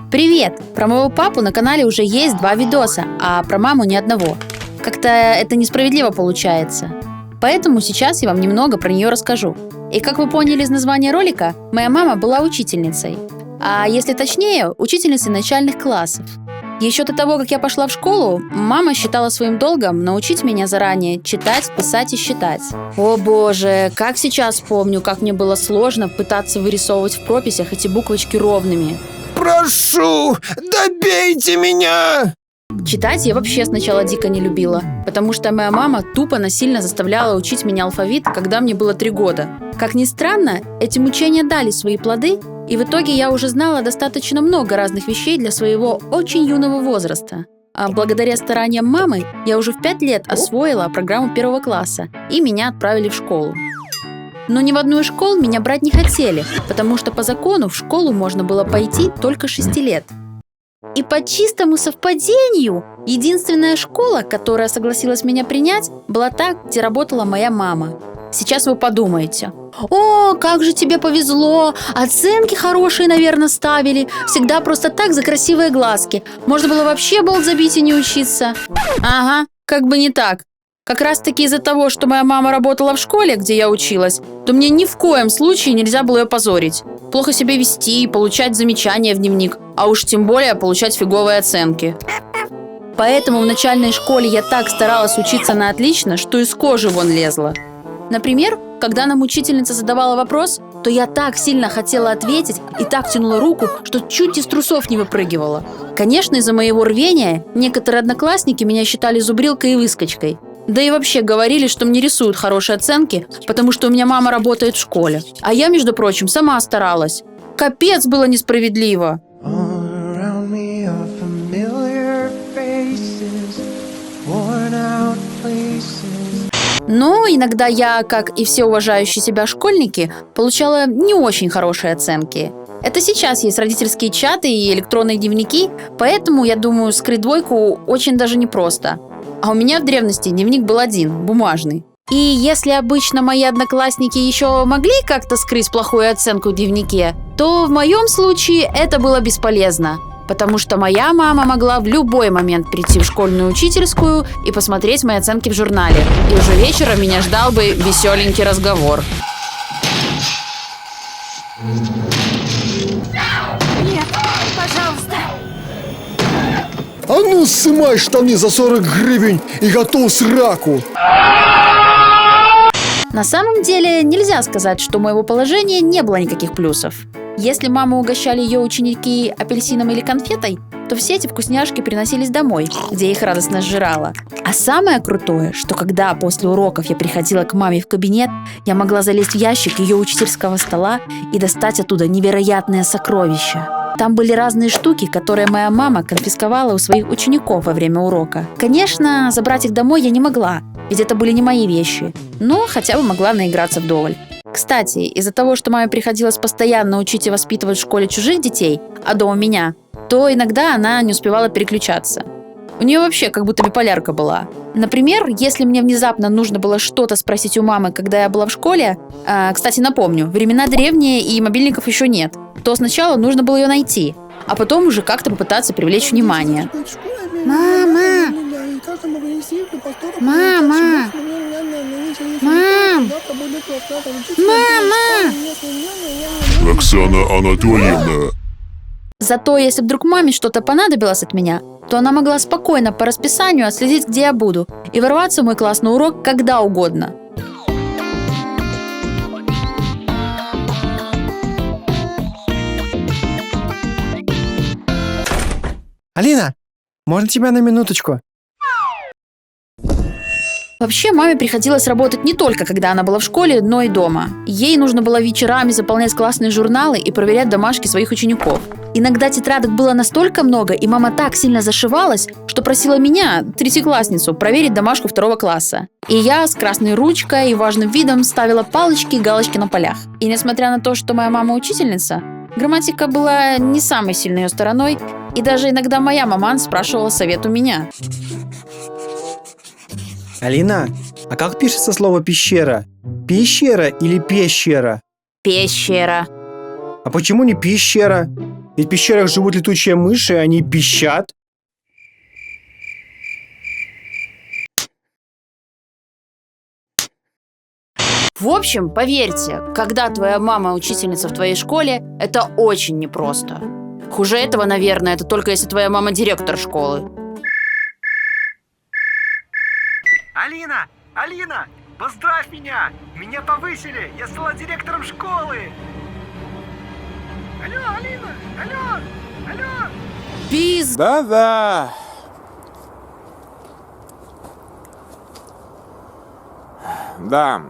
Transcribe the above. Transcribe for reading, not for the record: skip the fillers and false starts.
Привет! Про моего папу на канале уже есть 2 видоса, а про маму ни одного. Как-то это несправедливо получается. Поэтому сейчас я вам немного про нее расскажу. И как вы поняли из названия ролика, моя мама была учительницей. А если точнее, учительницей начальных классов. Еще до того, как я пошла в школу, мама считала своим долгом научить меня заранее читать, писать и считать. О боже, как сейчас помню, как мне было сложно пытаться вырисовывать в прописях эти буквочки ровными. Прошу, добейте меня! Читать я вообще сначала дико не любила, потому что моя мама тупо насильно заставляла учить меня алфавит, когда мне было 3 года. Как ни странно, эти мучения дали свои плоды, и в итоге я уже знала достаточно много разных вещей для своего очень юного возраста. А благодаря стараниям мамы я уже в 5 лет освоила программу 1 класса, и меня отправили в школу. Но ни в одну из школ меня брать не хотели, потому что по закону в школу можно было пойти только 6 лет. И по чистому совпадению, единственная школа, которая согласилась меня принять, была та, где работала моя мама. Сейчас вы подумаете: «О, как же тебе повезло! Оценки хорошие, наверное, ставили. Всегда просто так за красивые глазки. Можно было вообще болт забить и не учиться». Ага, как бы не так. Как раз таки из-за того, что моя мама работала в школе, где я училась, то мне ни в коем случае нельзя было ее позорить. Плохо себя вести, получать замечания в дневник, а уж тем более получать фиговые оценки. Поэтому в начальной школе я так старалась учиться на отлично, что из кожи вон лезла. Например, когда нам учительница задавала вопрос, то я так сильно хотела ответить и так тянула руку, что чуть из трусов не выпрыгивала. Конечно, из-за моего рвения некоторые одноклассники меня считали зубрилкой и выскочкой. Да и вообще говорили, что мне рисуют хорошие оценки, потому что у меня мама работает в школе. А я, между прочим, сама старалась. Капец было несправедливо. Но иногда я, как и все уважающие себя школьники, получала не очень хорошие оценки. Это сейчас есть родительские чаты и электронные дневники, поэтому, я думаю, скрыть 2 очень даже непросто. А у меня в древности дневник был один, бумажный. И если обычно мои одноклассники еще могли как-то скрыть плохую оценку в дневнике, то в моем случае это было бесполезно. Потому что моя мама могла в любой момент прийти в школьную учительскую и посмотреть мои оценки в журнале. И уже вечером меня ждал бы веселенький разговор. Нет, пожалуйста. А ну, сымай штаны за 40 гривен и готов сраку! На самом деле, нельзя сказать, что у моего положения не было никаких плюсов. Если маму угощали ее ученики апельсином или конфетой, то все эти вкусняшки приносились домой, где я их радостно сжирала. А самое крутое, что когда после уроков я приходила к маме в кабинет, я могла залезть в ящик ее учительского стола и достать оттуда невероятное сокровище. Там были разные штуки, которые моя мама конфисковала у своих учеников во время урока. Конечно, забрать их домой я не могла, ведь это были не мои вещи, но хотя бы могла наиграться вдоволь. Кстати, из-за того, что маме приходилось постоянно учить и воспитывать в школе чужих детей, а дома меня, то иногда она не успевала переключаться. У нее вообще как будто биполярка была. Например, если мне внезапно нужно было что-то спросить у мамы, когда я была в школе, кстати, напомню, времена древние и мобильников еще нет, то сначала нужно было ее найти, а потом уже как-то попытаться привлечь внимание. Мама! Мама! Мам! Мама! Оксана Анатольевна. Зато если вдруг маме что-то понадобилось от меня, то она могла спокойно по расписанию отследить, где я буду, и ворваться в мой классный урок когда угодно. Алина, можно тебя на минуточку? Вообще, маме приходилось работать не только, когда она была в школе, но и дома. Ей нужно было вечерами заполнять классные журналы и проверять домашки своих учеников. Иногда тетрадок было настолько много, и мама так сильно зашивалась, что просила меня, 3-классницу, проверить домашку 2 класса. И я с красной ручкой и важным видом ставила палочки и галочки на полях. И несмотря на то, что моя мама учительница, грамматика была не самой сильной ее стороной, и даже иногда моя маман спрашивала совет у меня. Алина, а как пишется слово пещера? Пещера или пещера? Пещера. А почему не пещера? Ведь в пещерах живут летучие мыши, они пищат. В общем, поверьте, когда твоя мама учительница в твоей школе, это очень непросто. Хуже этого, наверное, это только если твоя мама директор школы. Алина! Алина! Поздравь меня! Меня повысили! Я стала директором школы! Алло, Алина! Алло! Алло! Пиз... Да-да. Да,